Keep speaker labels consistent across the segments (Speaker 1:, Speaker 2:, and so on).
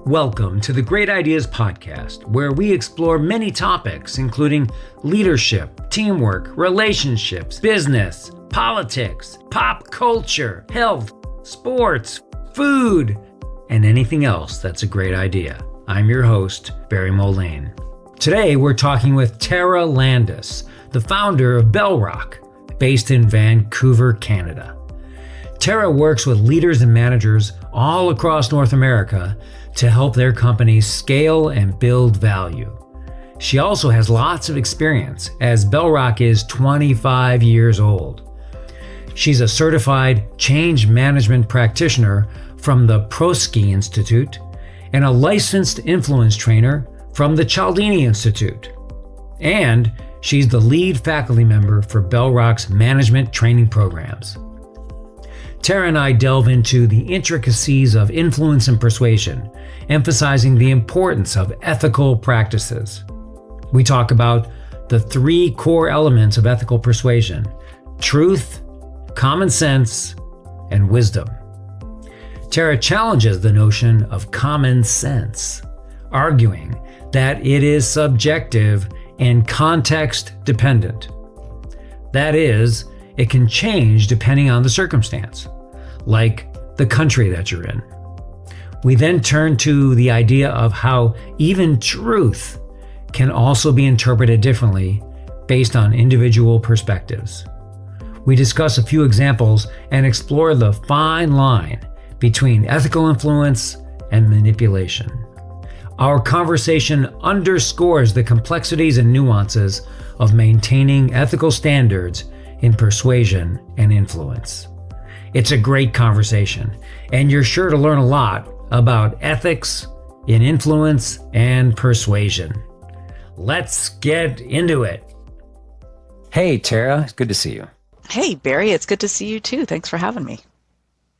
Speaker 1: Welcome to the Great Ideas Podcast, where we explore many topics, including leadership, teamwork, relationships, business, politics, pop culture, health, sports, food, and anything else that's a great idea. I'm your host, Barry Moline. Today, we're talking with Tara Landis, the founder of BellRock, based in Vancouver, Canada. Tara works with leaders and managers all across North America to help their companies scale and build value. She also has lots of experience, as BellRock is 25 years old. She's a certified change management practitioner from the Persuade Institute and a licensed influence trainer from the Cialdini Institute. And she's the lead faculty member for BellRock's management training programs. Tara and I delve into the intricacies of influence and persuasion, emphasizing the importance of ethical practices. We talk about the three core elements of ethical persuasion: truth, common sense, and wisdom. Tara challenges the notion of common sense, arguing that it is subjective and context dependent. That is, it can change depending on the circumstance, like the country that you're in. We then turn to the idea of how even truth can also be interpreted differently based on individual perspectives. We discuss a few examples and explore the fine line between ethical influence and manipulation. Our conversation underscores the complexities and nuances of maintaining ethical standards in persuasion and influence. It's a great conversation, and you're sure to learn a lot about ethics in influence and persuasion. Let's get into it. Hey, Tara, it's good to see you.
Speaker 2: Hey, Barry, it's good to see you too. Thanks for having me.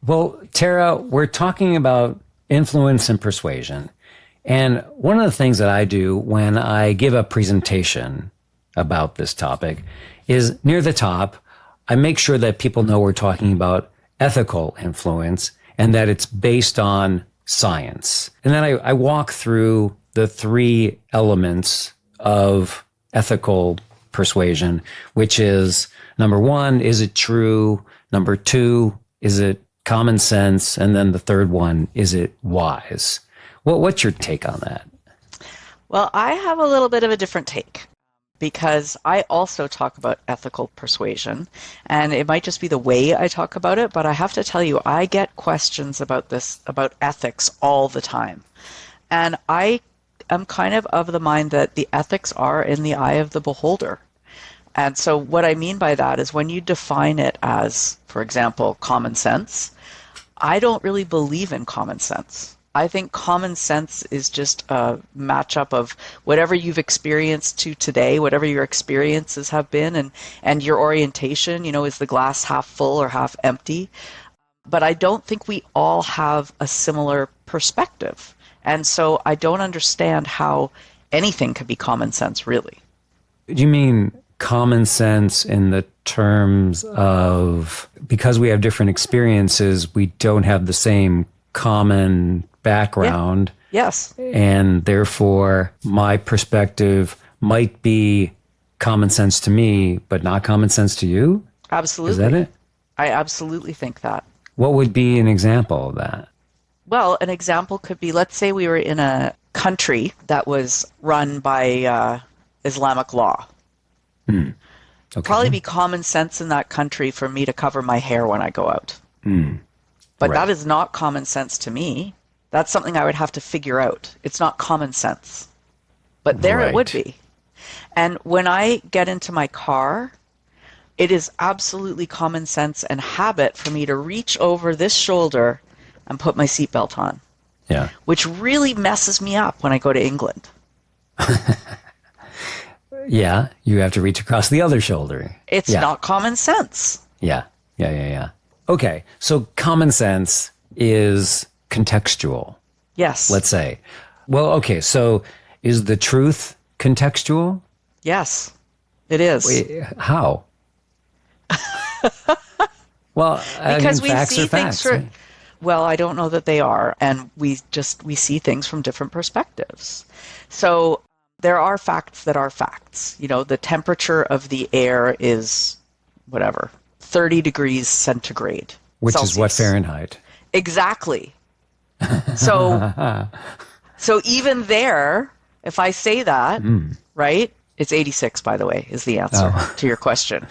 Speaker 1: Well, Tara, we're talking about influence and persuasion. And one of the things that I do when I give a presentation about this topic is near the top, I make sure that people know we're talking about ethical influence and that it's based on science. And then I walk through the three elements of ethical persuasion, which is number one, is it true? Number two, is it common sense? And then the third one, is it wise? What's your take on that?
Speaker 2: Well, I have a little bit of a different take, because I also talk about ethical persuasion, and it might just be the way I talk about it, but I have to tell you, I get questions about this, about ethics all the time. And I am kind of the mind that the ethics are in the eye of the beholder. And so what I mean by that is when you define it as, for example, common sense, I don't really believe in common sense. I think common sense is just a matchup of whatever you've experienced to today, whatever your experiences have been, and your orientation, is the glass half full or half empty. But I don't think we all have a similar perspective. And so I don't understand how anything could be common sense, really.
Speaker 1: Do you mean common sense in the terms of, because we have different experiences, we don't have the same common background?
Speaker 2: Yeah. Yes.
Speaker 1: And therefore, my perspective might be common sense to me, but not common sense to you?
Speaker 2: Absolutely.
Speaker 1: Is that it?
Speaker 2: I absolutely think that.
Speaker 1: What would be an example of that?
Speaker 2: Well, an example could be, let's say we were in a country that was run by Islamic law.
Speaker 1: Okay.
Speaker 2: Probably be common sense in that country for me to cover my hair when I go out. But
Speaker 1: Right.
Speaker 2: that is not common sense to me. That's something I would have to figure out. It's not common sense. But there it would be. And when I get into my car, it is absolutely common sense and habit for me to reach over this shoulder and put my seatbelt on.
Speaker 1: Yeah.
Speaker 2: Which really messes me up when I go to England.
Speaker 1: Yeah, you have to reach across the other shoulder.
Speaker 2: It's not common sense.
Speaker 1: Yeah. Okay, so common sense is contextual.
Speaker 2: Yes.
Speaker 1: Let's say. Well, okay, so is the truth contextual?
Speaker 2: Yes, it is.
Speaker 1: Wait, how? Well,
Speaker 2: because
Speaker 1: facts
Speaker 2: we see
Speaker 1: are facts.
Speaker 2: things Well, I don't know that they are. And we see things from different perspectives. So there are facts that are facts. The temperature of the air is whatever, 30 degrees centigrade.
Speaker 1: Which
Speaker 2: Celsius.
Speaker 1: is what, Fahrenheit?
Speaker 2: Exactly. So even there, if I say that, right, it's 86, by the way, is the answer to your question.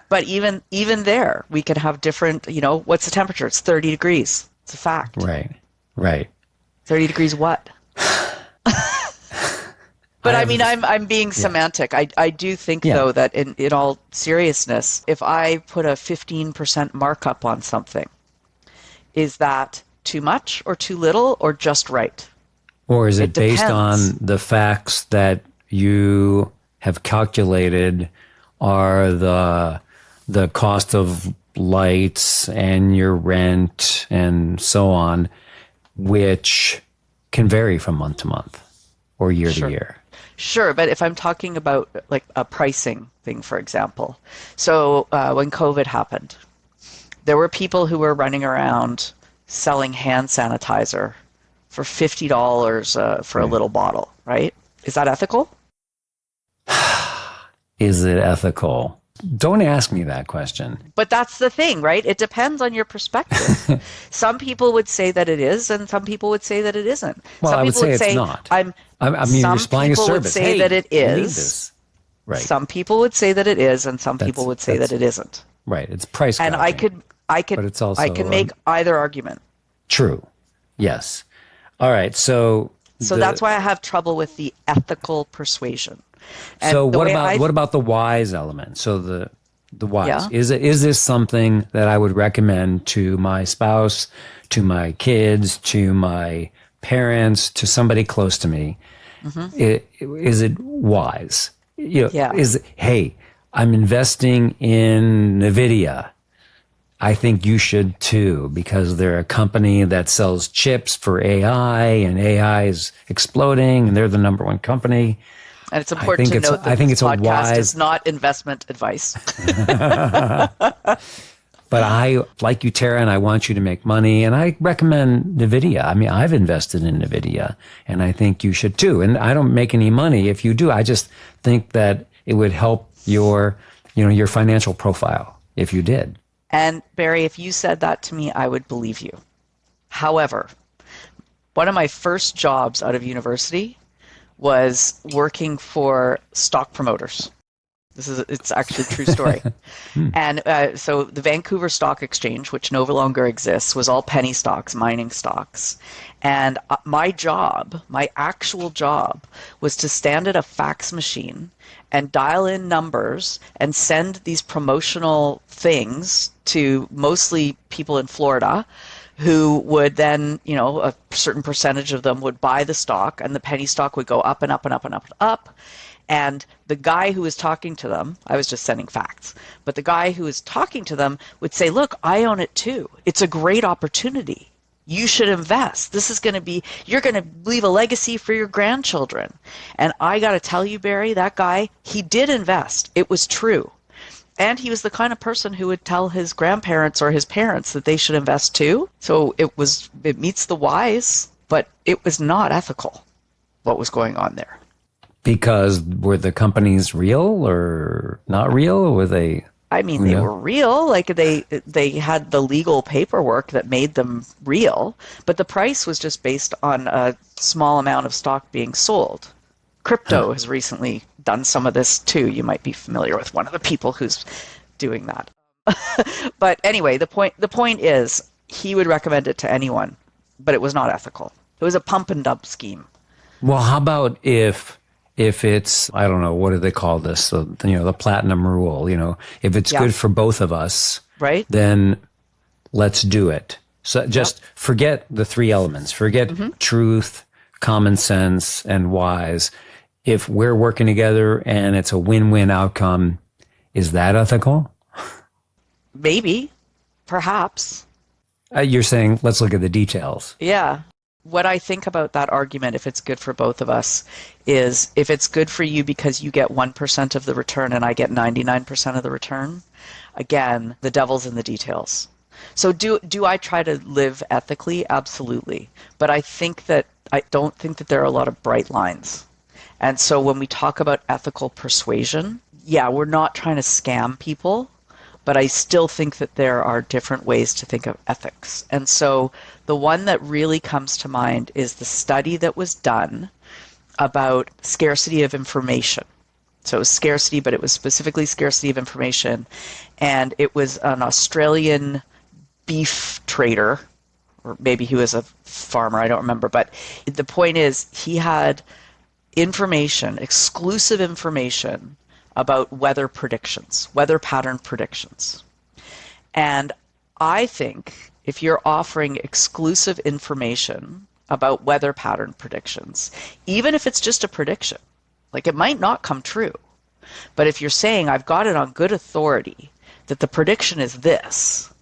Speaker 2: But even there, we can have different, what's the temperature? It's 30 degrees. It's a fact.
Speaker 1: Right.
Speaker 2: 30 degrees what? But I'm being semantic. I do think, though, that in all seriousness, if I put a 15% markup on something, is that too much or too little or just right?
Speaker 1: Or is it based on the facts that you have calculated are the cost of lights and your rent and so on, which can vary from month to month or year to year?
Speaker 2: Sure, but if I'm talking about like a pricing thing, for example, so when COVID happened, there were people who were running around selling hand sanitizer for $50 for a little bottle, right? Is that ethical?
Speaker 1: Is it ethical? Don't ask me that question.
Speaker 2: But that's the thing, right? It depends on your perspective. Some people would say that it is, and some people would say that it isn't.
Speaker 1: Well,
Speaker 2: some
Speaker 1: I would
Speaker 2: people
Speaker 1: say it's not.
Speaker 2: You're supplying a service. Some people would say that it is.
Speaker 1: I need this. Right.
Speaker 2: Some people would say that it is, and some people would say that it isn't.
Speaker 1: Right. It's price gouging.
Speaker 2: And but it's also, I can make either argument.
Speaker 1: True. Yes. All right. So
Speaker 2: that's why I have trouble with the ethical persuasion. And
Speaker 1: so what about the wise element? So the wise,
Speaker 2: Yeah.
Speaker 1: is this something that I would recommend to my spouse, to my kids, to my parents, to somebody close to me? Mm-hmm. Is it wise? Hey, I'm investing in NVIDIA. I think you should too, because they're a company that sells chips for AI, and AI is exploding, and they're the number one company.
Speaker 2: And it's important to note that this podcast is not investment advice.
Speaker 1: But I like you, Tara, and I want you to make money, and I recommend NVIDIA. I mean, I've invested in NVIDIA, and I think you should too. And I don't make any money if you do. I just think that it would help your financial profile if you did.
Speaker 2: And Barry, if you said that to me, I would believe you. However, one of my first jobs out of university was working for stock promoters. It's actually a true story. And so the Vancouver Stock Exchange, which no longer exists, was all penny stocks, mining stocks. And my actual job, was to stand at a fax machine and dial in numbers and send these promotional things to mostly people in Florida, who would then, a certain percentage of them would buy the stock, and the penny stock would go up and up and up and up and up. And the guy who was talking to them, I was just sending facts, but the guy who was talking to them would say, look, I own it too. It's a great opportunity. You should invest. You're going to leave a legacy for your grandchildren. And I got to tell you, Barry, that guy, he did invest. It was true. And he was the kind of person who would tell his grandparents or his parents that they should invest too. So it meets the wise, but it was not ethical, what was going on there.
Speaker 1: Because were the companies real or not real? Or were they?
Speaker 2: I mean, they were real. Like they had the legal paperwork that made them real, but the price was just based on a small amount of stock being sold. Crypto has recently done some of this too. You might be familiar with one of the people who's doing that. But anyway, the point is, he would recommend it to anyone, but it was not ethical. It was a pump and dump scheme.
Speaker 1: Well, how about if it's, I don't know, what do they call this? The platinum rule, if it's good for both of us,
Speaker 2: right?
Speaker 1: Then let's do it. So just forget the three elements, forget truth, common sense, and wise. If we're working together and it's a win-win outcome, is that ethical?
Speaker 2: Maybe, perhaps.
Speaker 1: You're saying, let's look at the details.
Speaker 2: Yeah. What I think about that argument, if it's good for both of us, is if it's good for you because you get 1% of the return and I get 99% of the return, again, the devil's in the details. So do I try to live ethically? Absolutely. But I don't think that there are a lot of bright lines. And so when we talk about ethical persuasion, yeah, we're not trying to scam people, but I still think that there are different ways to think of ethics. And so the one that really comes to mind is the study that was done about scarcity of information. So it was scarcity, but it was specifically scarcity of information. And it was an Australian beef trader, or maybe he was a farmer, I don't remember. But the point is, he had information, exclusive information about weather predictions, weather pattern predictions. And I think if you're offering exclusive information about weather pattern predictions, even if it's just a prediction, like it might not come true, but if you're saying, I've got it on good authority that the prediction is this,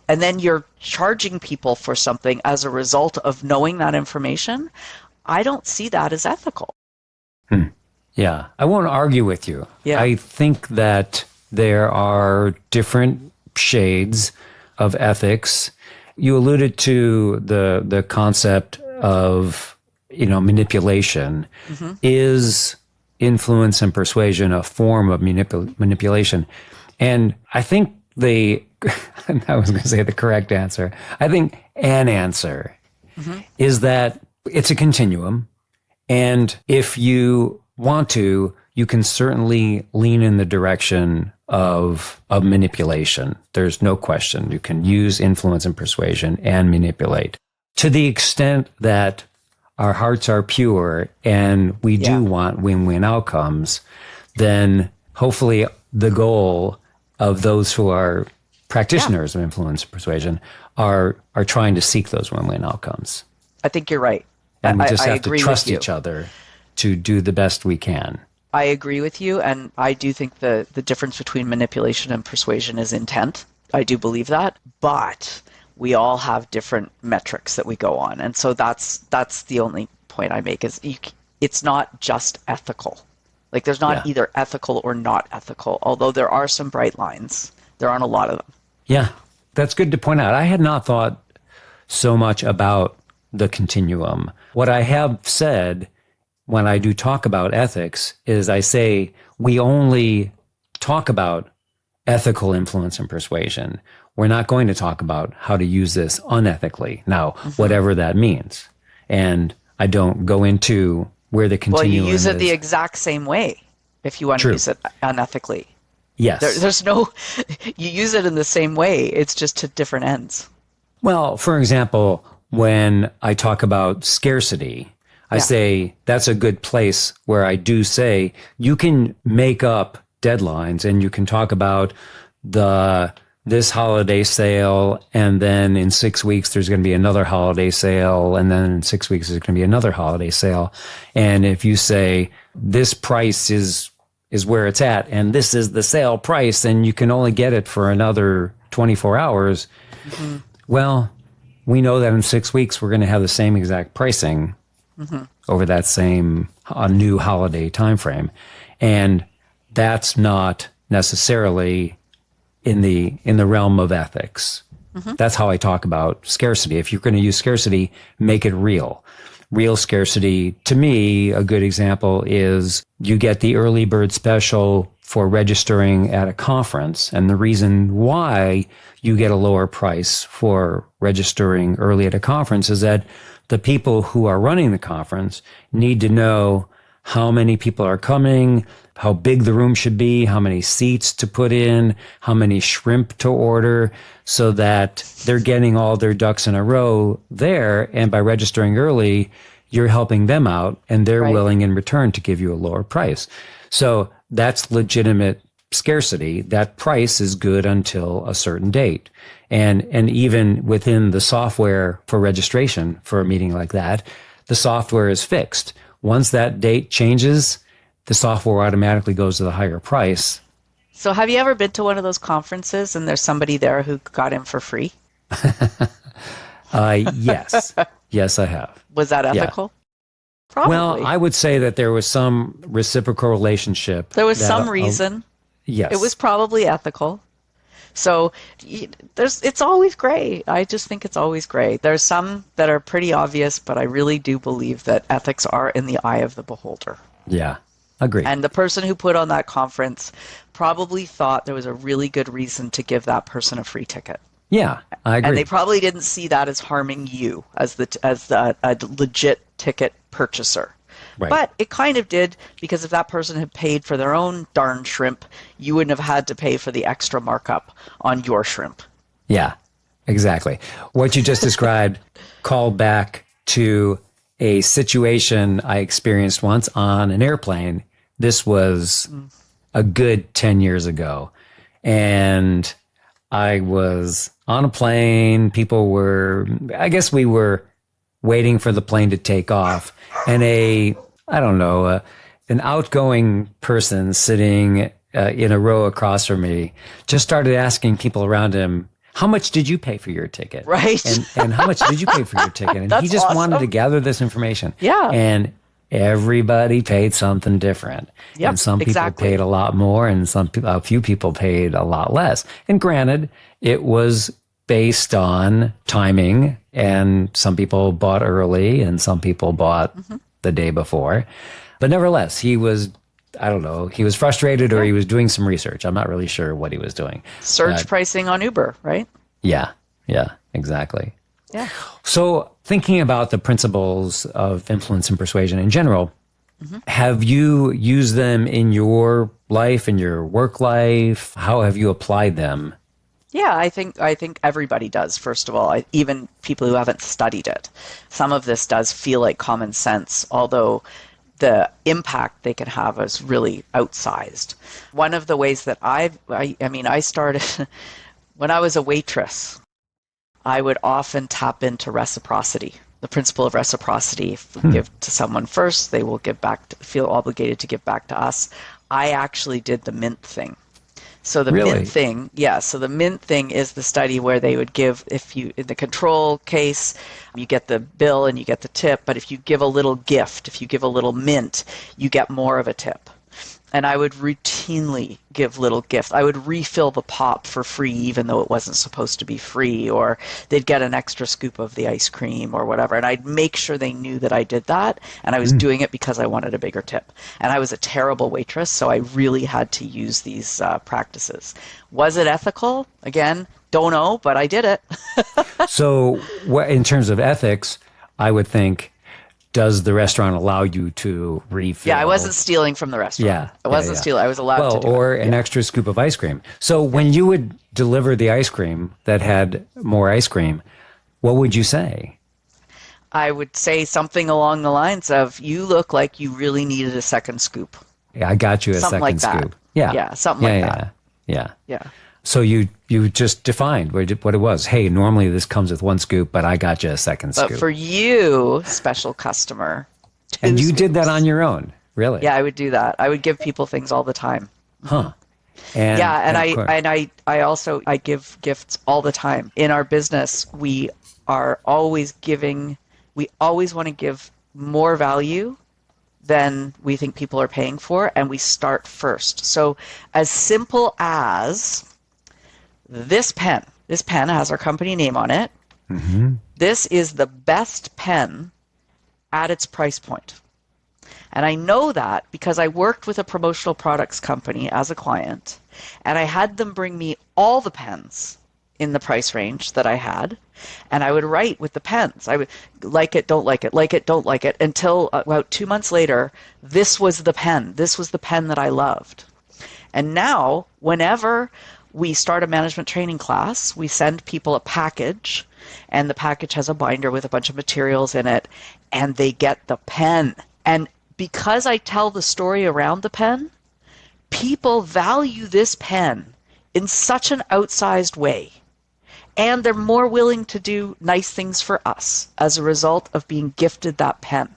Speaker 2: and then you're charging people for something as a result of knowing that information, I don't see that as ethical.
Speaker 1: Yeah, I won't argue with you.
Speaker 2: Yeah.
Speaker 1: I think that there are different shades of ethics. You alluded to the concept of, manipulation. Mm-hmm. Is influence and persuasion a form of manipulation? And I think I was going to say the correct answer. I think an answer is that it's a continuum. And if you want to, you can certainly lean in the direction of manipulation. There's no question. You can use influence and persuasion and manipulate. To the extent that our hearts are pure and we do want win-win outcomes, then hopefully the goal of those who are practitioners of influence and persuasion are trying to seek those win-win outcomes.
Speaker 2: I think you're right.
Speaker 1: And we just have to trust each other to do the best we can.
Speaker 2: I agree with you, and I do think the difference between manipulation and persuasion is intent. I do believe that, but we all have different metrics that we go on, and so that's the only point I make is it's not just ethical. Like there's not either ethical or not ethical, although there are some bright lines. There aren't a lot of them.
Speaker 1: Yeah, that's good to point out. I had not thought so much about the continuum. What I have said when I do talk about ethics is I say we only talk about ethical influence and persuasion. We're not going to talk about how to use this unethically. Now, whatever that means. And I don't go into where the continuum is.
Speaker 2: Well, you use it the exact same way if you want to use it unethically.
Speaker 1: Yes.
Speaker 2: There's no, you use it in the same way. It's just to different ends.
Speaker 1: Well, for example, when I talk about scarcity, I say that's a good place where I do say you can make up deadlines and you can talk about this holiday sale, and then in 6 weeks there's going to be another holiday sale, and then in 6 weeks there's going to be another holiday sale. And if you say this price is where it's at and this is the sale price and you can only get it for another 24 hours, well, we know that in 6 weeks we're going to have the same exact pricing over that same new holiday time frame. And that's not necessarily in the realm of ethics. That's how I talk about scarcity. If you're going to use scarcity, make it real. Real scarcity, to me, a good example is you get the early bird special for registering at a conference. And the reason why you get a lower price for registering early at a conference is that the people who are running the conference need to know how many people are coming, how big the room should be, how many seats to put in, how many shrimp to order, so that they're getting all their ducks in a row there. And by registering early, you're helping them out and they're willing in return to give you a lower price. So that's legitimate scarcity. That price is good until a certain date. And even within the software for registration for a meeting like that, the software is fixed. Once that date changes, the software automatically goes to the higher price.
Speaker 2: So have you ever been to one of those conferences and there's somebody there who got in for free?
Speaker 1: Yes. Yes, I have.
Speaker 2: Was that ethical? Yeah. Probably.
Speaker 1: Well, I would say that there was some reciprocal relationship.
Speaker 2: There was some reason.
Speaker 1: Yes.
Speaker 2: It was probably ethical. So it's always gray. I just think it's always gray. There's some that are pretty obvious, but I really do believe that ethics are in the eye of the beholder.
Speaker 1: Yeah, agree.
Speaker 2: And the person who put on that conference probably thought there was a really good reason to give that person a free ticket.
Speaker 1: Yeah, I agree.
Speaker 2: And they probably didn't see that as harming you as a legit ticket purchaser.
Speaker 1: Right.
Speaker 2: But it kind of did, because if that person had paid for their own darn shrimp, you wouldn't have had to pay for the extra markup on your shrimp.
Speaker 1: Yeah, exactly. What you just described called back to a situation I experienced once on an airplane. This was a good 10 years ago. And I was on a plane. People were, I guess we were waiting for the plane to take off. And an outgoing person sitting in a row across from me just started asking people around him, how much did you pay for your ticket?
Speaker 2: Right.
Speaker 1: And how much did you pay for your ticket? And he just
Speaker 2: awesome.
Speaker 1: wanted to gather this information.
Speaker 2: Yeah.
Speaker 1: And everybody paid something different.
Speaker 2: Yep,
Speaker 1: and some people
Speaker 2: exactly.
Speaker 1: paid a lot more and a few people paid a lot less. And granted, it was based on timing, and some people bought early and some people bought the day before. But nevertheless, he was frustrated, or he was doing some research. I'm not really sure what he was doing.
Speaker 2: Surge pricing on Uber, right?
Speaker 1: Yeah, exactly.
Speaker 2: Yeah.
Speaker 1: So thinking about the principles of influence and persuasion in general, have you used them in your life, in your work life? How have you applied them?
Speaker 2: Yeah, I think everybody does, first of all, even people who haven't studied it. Some of this does feel like common sense, although the impact they can have is really outsized. One of the ways that I started when I was a waitress, I would often tap into reciprocity. The principle of reciprocity. If we give to someone first, they will feel obligated to give back to us. I actually did the mint thing. So the
Speaker 1: Really?
Speaker 2: mint thing, so the mint thing is the study where they would give, in the control case, you get the bill and you get the tip, but if you give a little gift, if you give a little mint, you get more of a tip. And I would routinely give little gifts. I would refill the pop for free, even though it wasn't supposed to be free, or they'd get an extra scoop of the ice cream or whatever. And I'd make sure they knew that I did that, and I was doing it because I wanted a bigger tip. And I was a terrible waitress, so I really had to use these practices. Was it ethical? Again, don't know, but I did it.
Speaker 1: So in terms of ethics, I would think, does the restaurant allow you to refill?
Speaker 2: Yeah, I wasn't stealing from the restaurant.
Speaker 1: Yeah,
Speaker 2: I wasn't stealing. I was allowed to do
Speaker 1: or
Speaker 2: it.
Speaker 1: an extra scoop of ice cream. So when you would deliver the ice cream that had more ice cream, what would you say?
Speaker 2: I would say something along the lines of, you look like you really needed a second scoop.
Speaker 1: Yeah, I got you a
Speaker 2: Something
Speaker 1: second
Speaker 2: like that.
Speaker 1: scoop. Yeah.
Speaker 2: Yeah, something like that.
Speaker 1: Yeah. So you just defined what it was. Hey, normally this comes with one scoop, but I got you a second scoop.
Speaker 2: But for you, special customer,
Speaker 1: and you
Speaker 2: scoops.
Speaker 1: did that on your own, really?
Speaker 2: Yeah, I would do that. I would give people things all the time.
Speaker 1: Huh.
Speaker 2: I also give gifts all the time. In our business, we are always giving. We always want to give more value than we think people are paying for, and we start first. So as simple as this pen. This pen has our company name on it. This is the best pen at its price point. And I know that because I worked with a promotional products company as a client, and I had them bring me all the pens in the price range that I had, and I would write with the pens. I would like it, don't like it, like it, don't like it, until about 2 months later, this was the pen. This was the pen that I loved. And now, whenever we start a management training class, we send people a package, and the package has a binder with a bunch of materials in it, and they get the pen. And because I tell the story around the pen, people value this pen in such an outsized way. And they're more willing to do nice things for us as a result of being gifted that pen.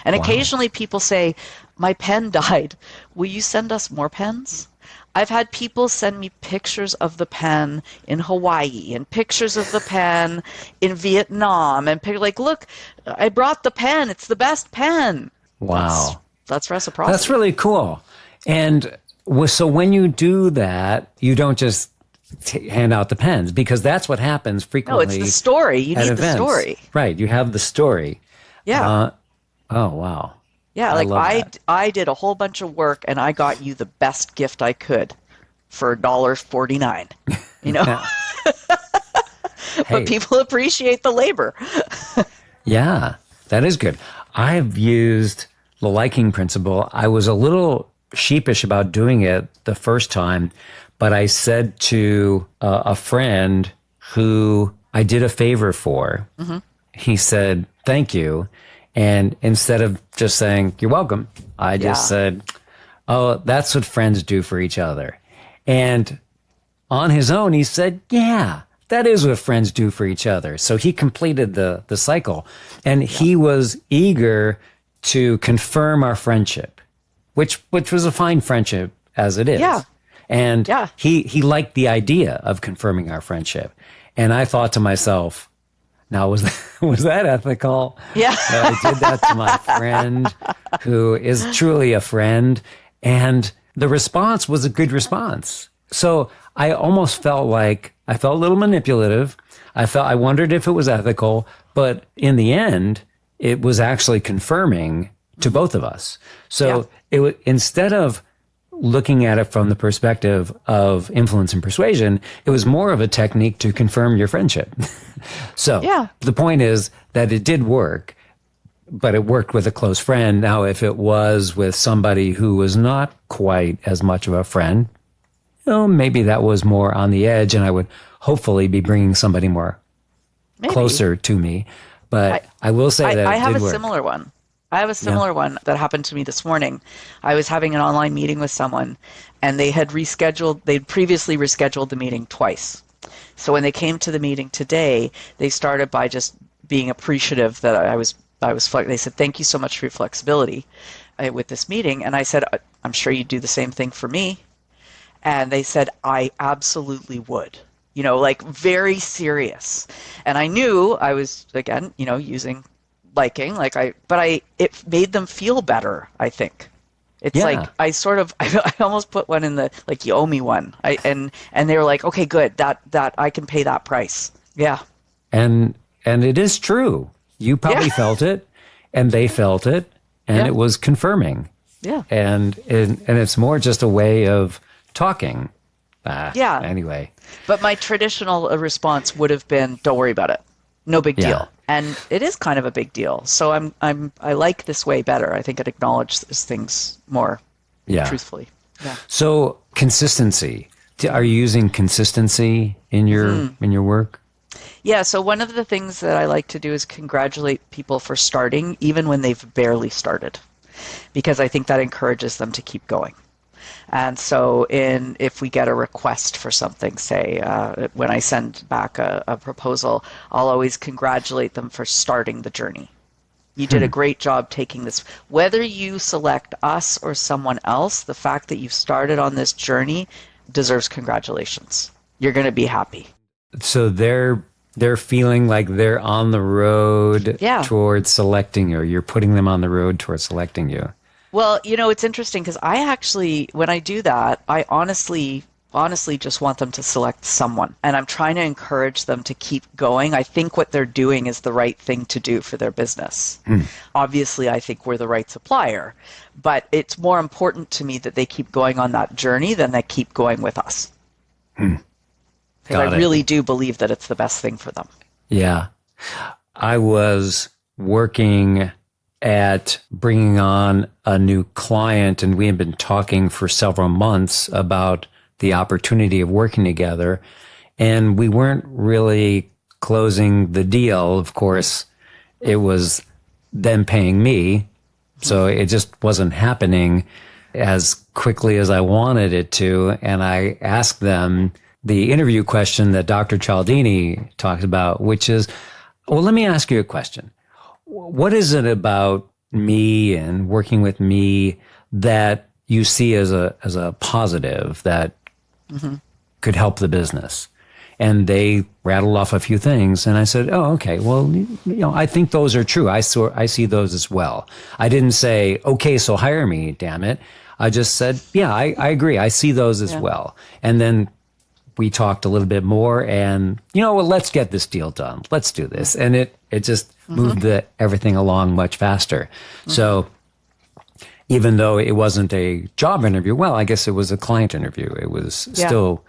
Speaker 2: And occasionally people say, my pen died. Will you send us more pens? I've had people send me pictures of the pen in Hawaii and pictures of the pen in Vietnam, and like, look, I brought the pen. It's the best pen.
Speaker 1: Wow.
Speaker 2: That's reciprocity.
Speaker 1: That's really cool. And so when you do that, you don't just hand out the pens, because that's what happens frequently.
Speaker 2: No, it's the story. You
Speaker 1: at
Speaker 2: need
Speaker 1: events.
Speaker 2: the story.
Speaker 1: Right. You have the story.
Speaker 2: Yeah.
Speaker 1: Oh, wow.
Speaker 2: Yeah,
Speaker 1: I
Speaker 2: like
Speaker 1: love that.
Speaker 2: I did a whole bunch of work and I got you the best gift I could for $1.49. You know, but
Speaker 1: Hey,
Speaker 2: people appreciate the labor.
Speaker 1: yeah, that is good. I have used the liking principle. I was a little sheepish about doing it the first time, but I said to a friend who I did a favor for, he said, thank you. And instead of just saying, you're welcome, I just said, oh, that's what friends do for each other. And on his own, he said, yeah, that is what friends do for each other. So he completed the cycle. And he was eager to confirm our friendship, which was a fine friendship as it is.
Speaker 2: Yeah.
Speaker 1: And
Speaker 2: Yeah.
Speaker 1: he liked the idea of confirming our friendship. And I thought to myself, now, was that ethical?
Speaker 2: Yeah.
Speaker 1: I did that to my friend who is truly a friend. And the response was a good response. So I almost felt like I felt a little manipulative. I wondered if it was ethical, but in the end, it was actually confirming to both of us. So instead of looking at it from the perspective of influence and persuasion, it was more of a technique to confirm your friendship. So the point is that it did work, but it worked with a close friend. Now, if it was with somebody who was not quite as much of a friend, maybe that was more on the edge, and I would hopefully be bringing somebody more closer to me. But I will say that
Speaker 2: I
Speaker 1: it
Speaker 2: have
Speaker 1: did
Speaker 2: a
Speaker 1: work.
Speaker 2: similar one. I have a similar one that happened to me this morning. I was having an online meeting with someone, and they'd previously rescheduled the meeting twice. So when they came to the meeting today, they started by just being appreciative that they said, thank you so much for your flexibility with this meeting. And I said, I'm sure you'd do the same thing for me. And they said, I absolutely would. Like very serious. And I knew I was, again, using liking, it made them feel better, I think. It's like I almost put one in the, like, you owe me one. And they were like, okay, good, that I can pay that price. Yeah.
Speaker 1: And it is true. You probably felt it, and they felt it, and it was confirming. Yeah. And it's more just a way of talking. Anyway.
Speaker 2: But my traditional response would have been, don't worry about it. No big deal. And it is kind of a big deal. So I like this way better. I think it acknowledges things more truthfully. Yeah.
Speaker 1: So consistency. Are you using consistency in your work?
Speaker 2: Yeah. So one of the things that I like to do is congratulate people for starting, even when they've barely started, because I think that encourages them to keep going. And so if we get a request for something, say, when I send back a proposal, I'll always congratulate them for starting the journey. You did a great job taking this. Whether you select us or someone else, the fact that you've started on this journey deserves congratulations. You're going to be happy.
Speaker 1: So they're feeling like they're on the road towards selecting you. You're putting them on the road towards selecting you.
Speaker 2: Well, it's interesting because I actually, when I do that, I honestly just want them to select someone. And I'm trying to encourage them to keep going. I think what they're doing is the right thing to do for their business. Obviously, I think we're the right supplier. But it's more important to me that they keep going on that journey than they keep going with us. Because I really do believe that it's the best thing for them.
Speaker 1: Yeah. I was working at bringing on a new client, and we had been talking for several months about the opportunity of working together, and we weren't really closing the deal. Of course, it was them paying me, so it just wasn't happening as quickly as I wanted it to. And I asked them the interview question that Dr. Cialdini talked about, which is, well, let me ask you a question. What is it about me and working with me that you see as a positive that could help the business? And they rattled off a few things, and I said, "Oh, okay. Well, I think those are true. I see those as well." I didn't say, "Okay, so hire me, damn it." I just said, "Yeah, I agree. I see those as well." And then we talked a little bit more and, well, let's get this deal done. Let's do this. And it just moved everything along much faster. So even though it wasn't a job interview, well, I guess it was a client interview. It was still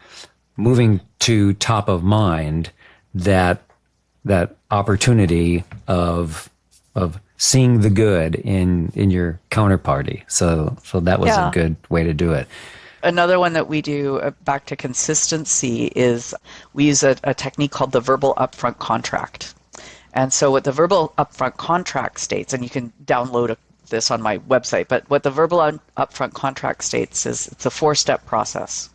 Speaker 1: moving to top of mind that opportunity of seeing the good in your counterparty. So that was a good way to do it.
Speaker 2: Another one that we do, back to consistency, is we use a technique called the verbal upfront contract. And so what the verbal upfront contract states, and you can download this on my website, but what the verbal upfront contract states is it's a 4-step process.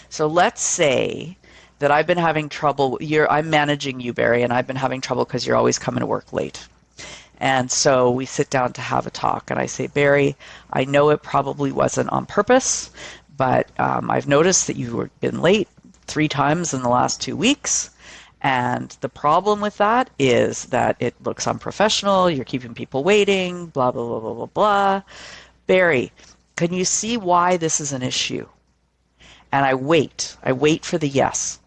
Speaker 2: So let's say that I've been having trouble, I'm managing you, Barry, and I've been having trouble because you're always coming to work late. And so we sit down to have a talk, and I say, Barry, I know it probably wasn't on purpose, but I've noticed that you've been late 3 times in the last 2 weeks. And the problem with that is that it looks unprofessional. You're keeping people waiting, blah, blah, blah, blah, blah, blah. Barry, can you see why this is an issue? And I wait for the yes,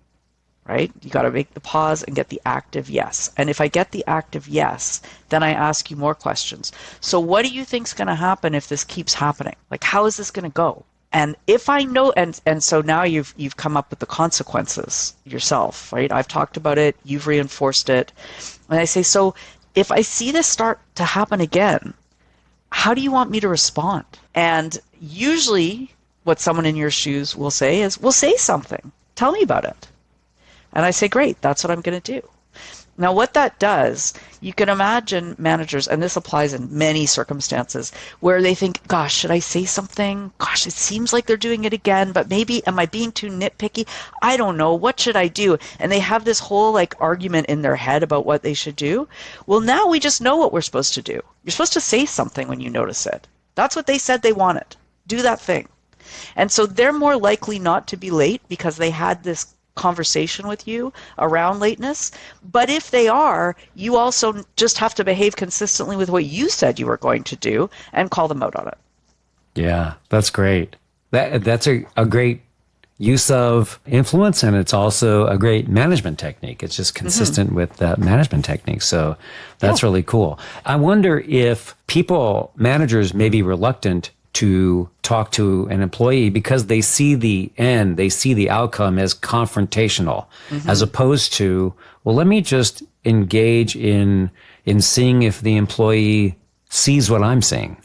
Speaker 2: right? You got to make the pause and get the active yes. And if I get the active yes, then I ask you more questions. So what do you think's going to happen if this keeps happening? Like, how is this going to go? And if I know, and so now you've come up with the consequences yourself, right? I've talked about it, you've reinforced it. And I say, so if I see this start to happen again, how do you want me to respond? And usually what someone in your shoes will say is, well, say something. Tell me about it. And I say, great, that's what I'm going to do. Now, what that does, you can imagine managers, and this applies in many circumstances, where they think, gosh, should I say something? Gosh, it seems like they're doing it again, but maybe, am I being too nitpicky? I don't know. What should I do? And they have this whole argument in their head about what they should do. Well, now we just know what we're supposed to do. You're supposed to say something when you notice it. That's what they said they wanted. Do that thing. And so they're more likely not to be late because they had this conversation with you around lateness. But if they are, you also just have to behave consistently with what you said you were going to do and call them out on it.
Speaker 1: Yeah, that's great. That's a great use of influence, and it's also a great management technique. It's just consistent with that management technique. So that's really cool. I wonder if managers may be reluctant to talk to an employee because they see the end, they see the outcome as confrontational, as opposed to, well, let me just engage in seeing if the employee sees what I'm seeing.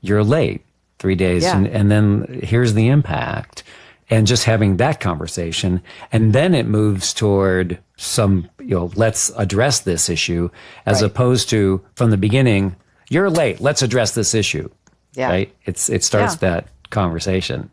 Speaker 1: You're late 3 days, and then here's the impact. And just having that conversation, and then it moves toward some, let's address this issue, as opposed to from the beginning, you're late, let's address this issue.
Speaker 2: Yeah.
Speaker 1: Right? It starts that conversation.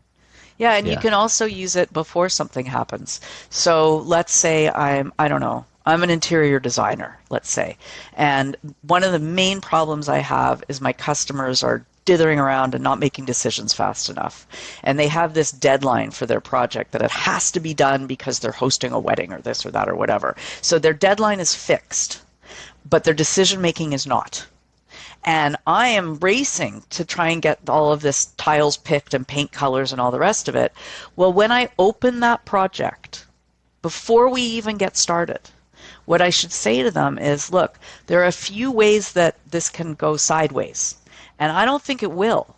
Speaker 2: Yeah, and you can also use it before something happens. So let's say I'm an interior designer, let's say. And one of the main problems I have is my customers are dithering around and not making decisions fast enough. And they have this deadline for their project that it has to be done because they're hosting a wedding or this or that or whatever. So their deadline is fixed, but their decision making is not. And I am racing to try and get all of this tiles picked and paint colors and all the rest of it. Well, when I open that project, before we even get started, what I should say to them is, look, there are a few ways that this can go sideways. And I don't think it will.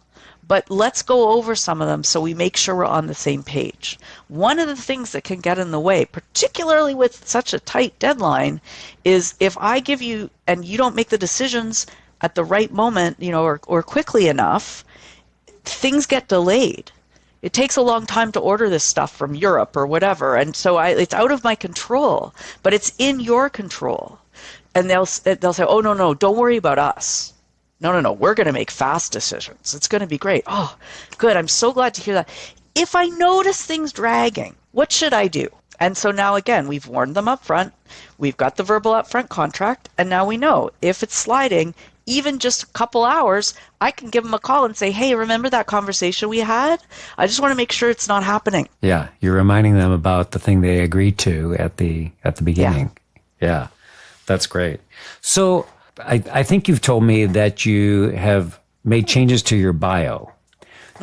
Speaker 2: But let's go over some of them so we make sure we're on the same page. One of the things that can get in the way, particularly with such a tight deadline, is if I give you and you don't make the decisions at the right moment, or quickly enough, things get delayed. It takes a long time to order this stuff from Europe or whatever, and so it's out of my control, but it's in your control. And they'll say, oh, no, don't worry about us. No, we're going to make fast decisions. It's going to be great. Oh, good. I'm so glad to hear that. If I notice things dragging, what should I do? And so now, again, we've warned them up front. We've got the verbal upfront contract, and now we know if it's sliding, even just a couple hours, I can give them a call and say, hey, remember that conversation we had? I just want to make sure it's not happening.
Speaker 1: Yeah, you're reminding them about the thing they agreed to at the beginning. Yeah, that's great. So I think you've told me that you have made changes to your bio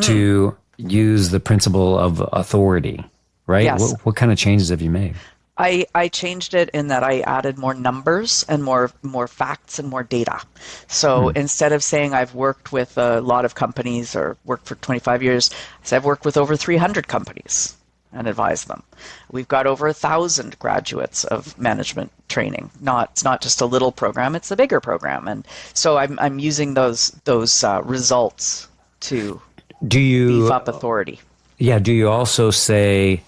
Speaker 1: to use the principle of authority. right?
Speaker 2: Yes.
Speaker 1: What kind of changes have you made?
Speaker 2: I changed it in that I added more numbers and more facts and more data. So instead of saying I've worked with a lot of companies or worked for 25 years, I said I've worked with over 300 companies and advised them. We've got over 1,000 graduates of management training. It's not just a little program; it's a bigger program. And so I'm using those results to
Speaker 1: Do
Speaker 2: beef
Speaker 1: you,
Speaker 2: up authority.
Speaker 1: yeah, do you also say,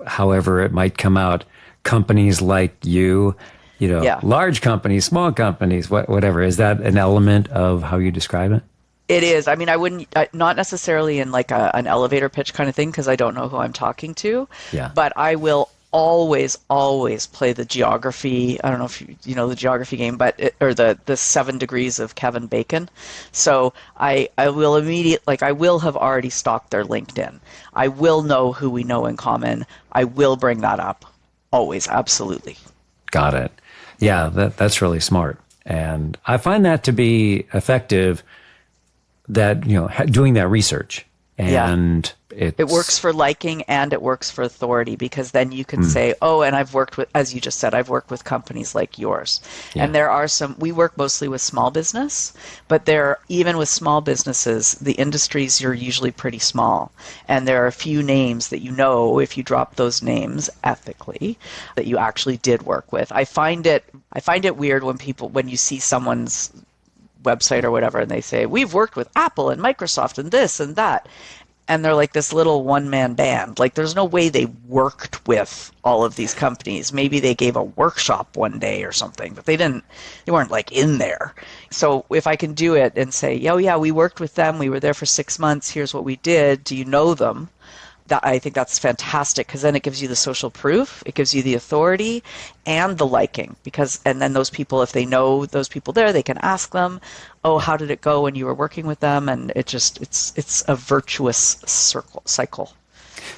Speaker 1: however it might come out, companies like you know,
Speaker 2: Yeah.
Speaker 1: large companies, small companies, whatever. Is that an element of how you describe it?
Speaker 2: It is. I mean, I wouldn't, not necessarily in like an elevator pitch kind of thing, because I don't know who I'm talking to,
Speaker 1: Yeah.
Speaker 2: but I will always play the geography. I don't know if you know the geography game, or the 7 degrees of Kevin Bacon. So I will I will have already stalked their LinkedIn. I will know who we know in common. I will bring that up. Always, absolutely.
Speaker 1: Got it. Yeah, that's really smart. And I find that to be effective, that, you know, doing that research.
Speaker 2: Yeah.
Speaker 1: And
Speaker 2: It works for liking and it works for authority, because then you can say, oh, and I've worked with, as you just said, I've worked with companies like yours.
Speaker 1: Yeah.
Speaker 2: And there are we work mostly with small business, but even with small businesses, the industries are usually pretty small. And there are a few names that you know, if you drop those names ethically, that you actually did work with. I find it weird when you see someone's website or whatever and they say, we've worked with Apple and Microsoft and this and that, and they're like this little one-man band. Like, there's no way they worked with all of these companies. Maybe they gave a workshop one day or something, but they weren't like in there. So if I can do it and say, oh yeah, we worked with them, we were there for 6 months, here's what we did, do you know them? I think that's fantastic, because then it gives you the social proof, it gives you the authority and the liking, and then those people, if they know those people there, they can ask them, oh, how did it go when you were working with them? And it's a virtuous cycle.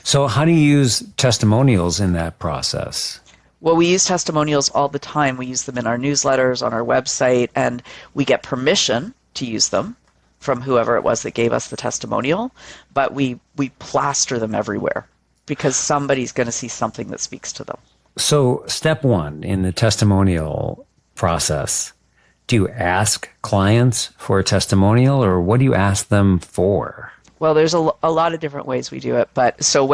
Speaker 1: So how do you use testimonials in that process?
Speaker 2: Well, we use testimonials all the time. We use them in our newsletters, on our website, and we get permission to use them from whoever it was that gave us the testimonial, but we plaster them everywhere, because somebody's going to see something that speaks to them. So
Speaker 1: step one in the testimonial process, do you ask clients for a testimonial, or what do you ask them for? Well, there's a lot of different ways we do it, but so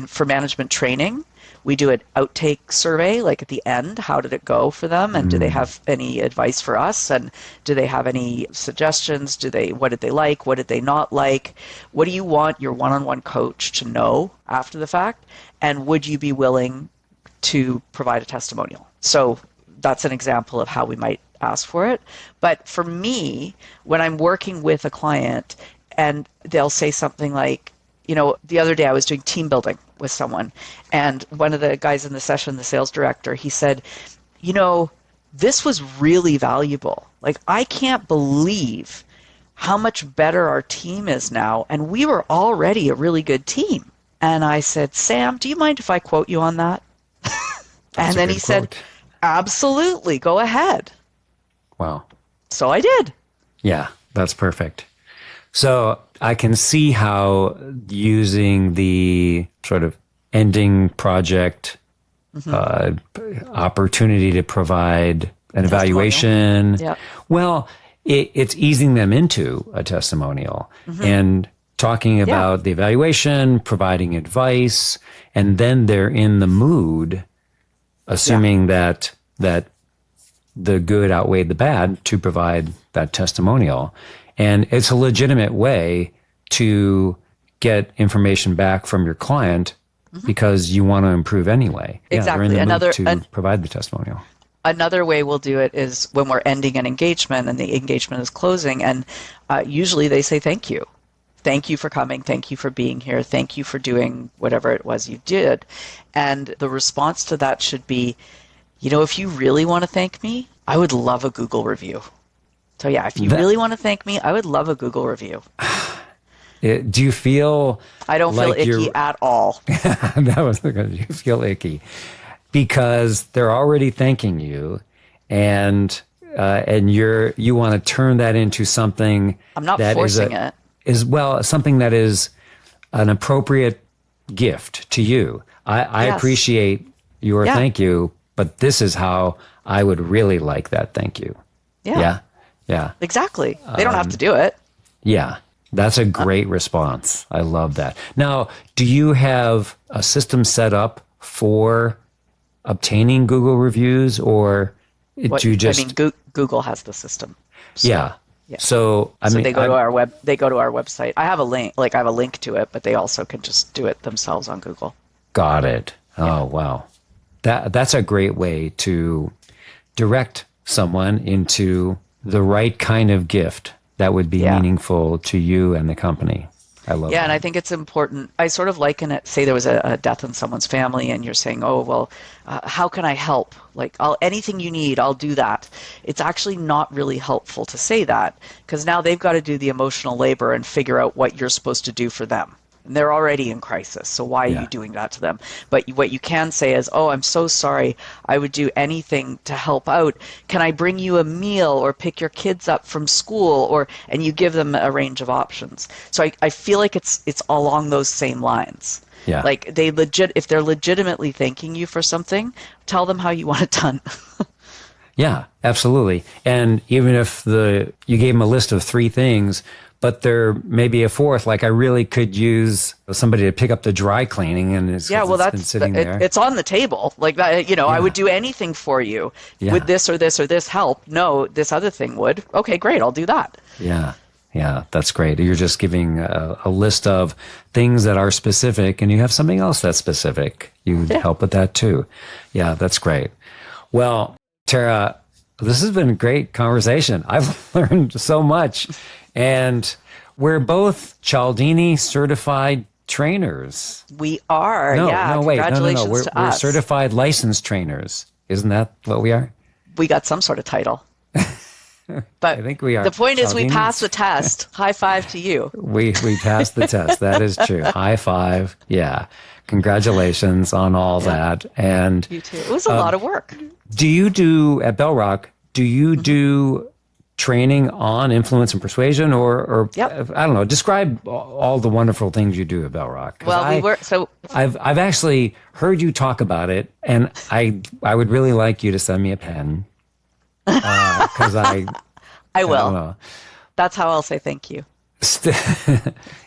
Speaker 1: for management training, we do an outtake survey, like at the end, how did it go for them? And do they have any advice for us? And do they have any suggestions? What did they like? What did they not like? What do you want your one-on-one coach to know after the fact? And would you be willing to provide a testimonial? So that's an example of how we might ask for it. But for me, when I'm working with a client and they'll say something like, the other day I was doing team building with someone, and one of the guys in the session, the sales director, he said, this was really valuable. Like, I can't believe how much better our team is now, and we were already a really good team. And I said, Sam, do you mind if I quote you on that? And then he said, absolutely, go ahead. Wow. So I did. Yeah, that's perfect. So I can see how using the sort of ending project opportunity to provide an evaluation. Yeah. Well, it's easing them into a testimonial and talking about the evaluation, providing advice, and then they're in the mood, assuming that the good outweighed the bad, to provide that testimonial. And it's a legitimate way to get information back from your client because you want to improve anyway. Exactly. Yeah, they're in the mood to provide the testimonial. Another way we'll do it is when we're ending an engagement and the engagement is closing, and usually they say thank you. Thank you for coming. Thank you for being here. Thank you for doing whatever it was you did. And the response to that should be, if you really want to thank me, I would love a Google review. So yeah, if you really want to thank me, I would love a Google review. Do you feel? I don't feel icky at all. That was good. You feel icky because they're already thanking you, and you want to turn that into something. I'm not forcing it. Something that is an appropriate gift to you. I
Speaker 2: Yes.
Speaker 1: appreciate your
Speaker 2: Yeah.
Speaker 1: thank you, but this is how I would really like that thank you.
Speaker 2: Yeah.
Speaker 1: Yeah. Yeah.
Speaker 2: Exactly. They don't have to do it.
Speaker 1: Yeah. That's a great response. I love that. Now, do you have a system set up for obtaining Google reviews, or do you just,
Speaker 2: Google has the system. So,
Speaker 1: yeah.
Speaker 2: yeah.
Speaker 1: So, I
Speaker 2: So
Speaker 1: mean,
Speaker 2: they go to our web. They go to our website. I have a link. Like I have a link to it, but they also can just do it themselves on Google.
Speaker 1: got it. Oh, wow. That's a great way to direct someone into the right kind of gift that would be meaningful to you and the company. I love
Speaker 2: Yeah,
Speaker 1: that.
Speaker 2: and I think it's important. I sort of liken it, say there was a death in someone's family, and you're saying, oh, well, how can I help? Like, anything you need, I'll do that. It's actually not really helpful to say that because now they've got to do the emotional labor and figure out what you're supposed to do for them. And they're already in crisis, so why are
Speaker 1: Yeah.
Speaker 2: you doing that to them? But what you can say is, oh, I'm so sorry. I would do anything to help out. Can I bring you a meal or pick your kids up from school? And you give them a range of options. So I feel like it's along those same lines.
Speaker 1: Yeah.
Speaker 2: Like if they're legitimately thanking you for something, tell them how you want it done.
Speaker 1: Yeah, absolutely. And even if you gave them a list of 3 things, but there may be a 4th, like I really could use somebody to pick up the dry cleaning, and it's been sitting there.
Speaker 2: It's on the table. Like that, I would do anything for you.
Speaker 1: Yeah.
Speaker 2: Would this or this or this help? No, this other thing would. Okay, great, I'll do that.
Speaker 1: Yeah. Yeah, that's great. You're just giving a list of things that are specific, and you have something else that's specific. You help with that too. Yeah, that's great. Well, Tara, this has been a great conversation. I've learned so much. And we're both Cialdini certified trainers.
Speaker 2: We are.
Speaker 1: No, wait.
Speaker 2: Congratulations
Speaker 1: No. We're
Speaker 2: us.
Speaker 1: certified licensed trainers. Isn't that what we are?
Speaker 2: We got some sort of title. But
Speaker 1: I think we are.
Speaker 2: The point is we
Speaker 1: Cialdini.
Speaker 2: passed the test. High five to you.
Speaker 1: We passed the test. That is true. High five. Yeah. Congratulations on all that. And
Speaker 2: You too. It was a lot of work.
Speaker 1: do you do at Bell Rock, do you do training on influence and persuasion, or
Speaker 2: Yep.
Speaker 1: I don't know, describe all the wonderful things you do at Bell Rock? 'Cause
Speaker 2: Well,
Speaker 1: I've actually heard you talk about it, and I would really like you to send me a pen, because
Speaker 2: I
Speaker 1: don't
Speaker 2: will.
Speaker 1: know.
Speaker 2: That's how I'll say thank you.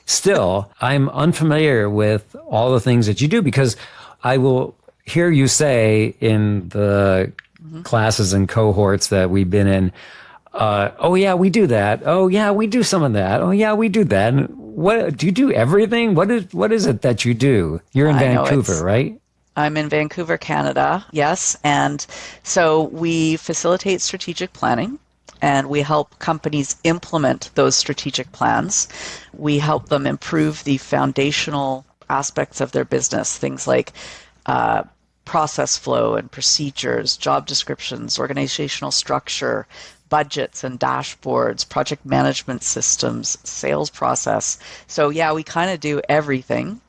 Speaker 1: Still, I'm unfamiliar with all the things that you do, because I will hear you say in the classes and cohorts that we've been in, oh yeah, we do that. Oh yeah, we do some of that. Oh yeah, we do that. And what do you do? Everything? What is it that you do? You're in Vancouver, right?
Speaker 2: I'm in Vancouver, Canada. Yes, and so we facilitate strategic planning. And we help companies implement those strategic plans. We help them improve the foundational aspects of their business, things like process flow and procedures, job descriptions, organizational structure, budgets and dashboards, project management systems, sales process. So yeah, we kind of do everything,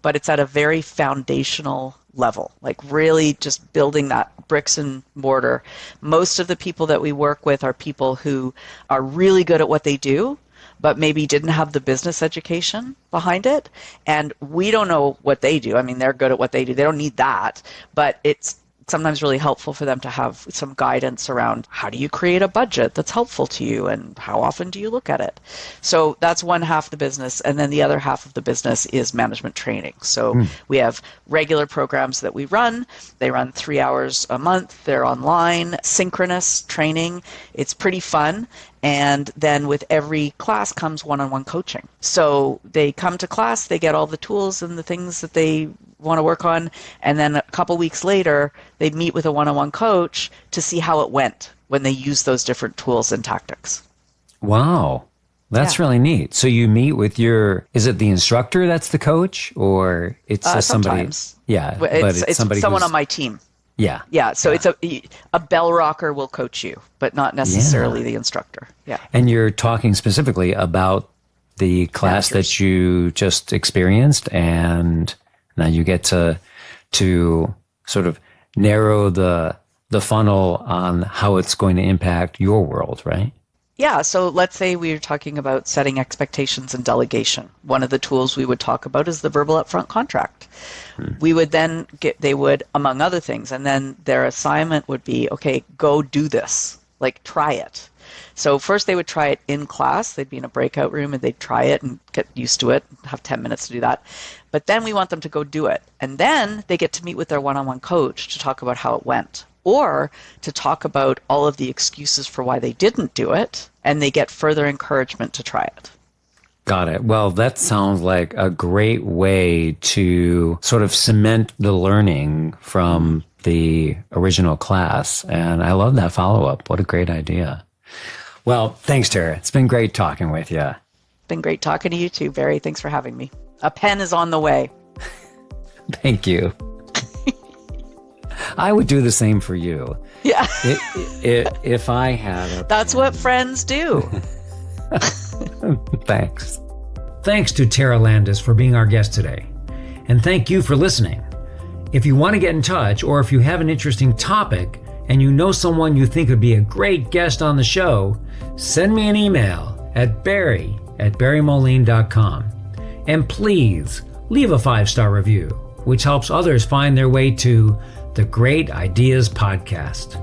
Speaker 2: but it's at a very foundational level, like really just building that bricks and mortar. Most of the people that we work with are people who are really good at what they do, but maybe didn't have the business education behind it. And we don't know what they do. I mean, they're good at what they do. They don't need that, but it's sometimes really helpful for them to have some guidance around how do you create a budget that's helpful to you and how often do you look at it. So that's one half of the business, and then the other half of the business is management training. So we have regular programs that we run. They run 3 hours a month. They're online, synchronous training. It's pretty fun. And then with every class comes one-on-one coaching. So they come to class, they get all the tools and the things that they want to work on, and then a couple weeks later, they meet with a one-on-one coach to see how it went when they use those different tools and tactics.
Speaker 1: Wow. That's really neat. So you meet with is it the instructor that's the coach, or it's just somebody?
Speaker 2: Sometimes.
Speaker 1: Yeah,
Speaker 2: but it's
Speaker 1: somebody
Speaker 2: someone on my team.
Speaker 1: Yeah.
Speaker 2: Yeah, so it's a bell rocker will coach you, but not necessarily the instructor. Yeah.
Speaker 1: And you're talking specifically about the class that you just experienced, and now you get to sort of narrow the funnel on how it's going to impact your world, right?
Speaker 2: Yeah, so let's say we're talking about setting expectations and delegation. One of the tools we would talk about is the verbal upfront contract. We would then they would, among other things, and then their assignment would be, okay, go do this, like try it. So first they would try it in class. They'd be in a breakout room and they'd try it and get used to it, have 10 minutes to do that. But then we want them to go do it. And then they get to meet with their one-on-one coach to talk about how it went, or to talk about all of the excuses for why they didn't do it, and they get further encouragement to try it.
Speaker 1: Got it. Well, that sounds like a great way to sort of cement the learning from the original class. And I love that follow-up. What a great idea. Well, thanks, Tara. It's been great talking with you.
Speaker 2: Been great talking to you too, Barry. Thanks for having me. A pen is on the way.
Speaker 1: Thank you. I would do the same for you.
Speaker 2: Yeah.
Speaker 1: If I had a
Speaker 2: That's what friends do.
Speaker 1: Thanks. Thanks to Tara Landis for being our guest today. And thank you for listening. If you want to get in touch, or if you have an interesting topic and you know someone you think would be a great guest on the show, send me an email at barry@barrymoline.com. And please leave a 5-star review, which helps others find their way to the Great Ideas Podcast.